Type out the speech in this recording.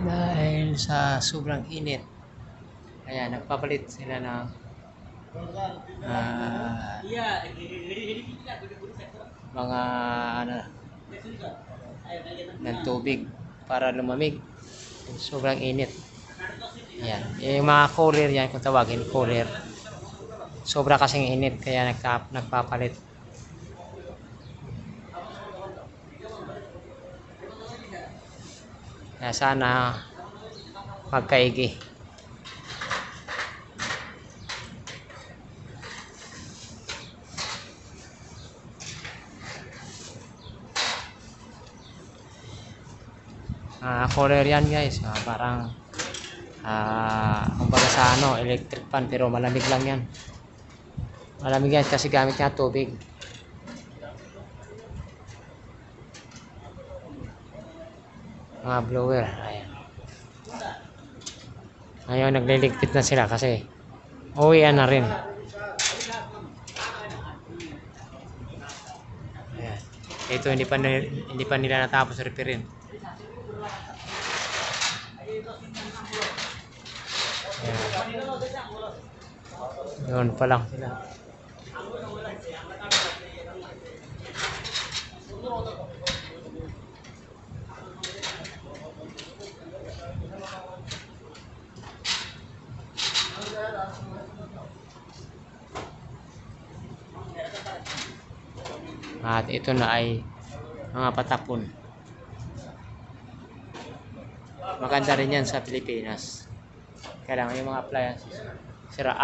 Dahil sa sobrang init, kaya nagpapalit sila ng mga ano, ng tubig para lumamig. Sobrang init. Ayan. Yung mga cooler yan, kung tawagin, cooler. Sobra kasing init, kaya nagpapalit. Kaya sana magkaigi. Cooler yan guys, parang kumbaga sa ano, electric fan, pero malamig lang yan. Malamig yan kasi gamit niya tubig. Mga blower, ayan. Ngayon nagliligpit na sila kasi uwian na rin. Ayan. Ito hindi pa nila natapos repairin. Ayan. Yun pa lang sila. At ito na ay mga patapon. Maganda rin yan sa Pilipinas. Kailangan yung mga appliances sira.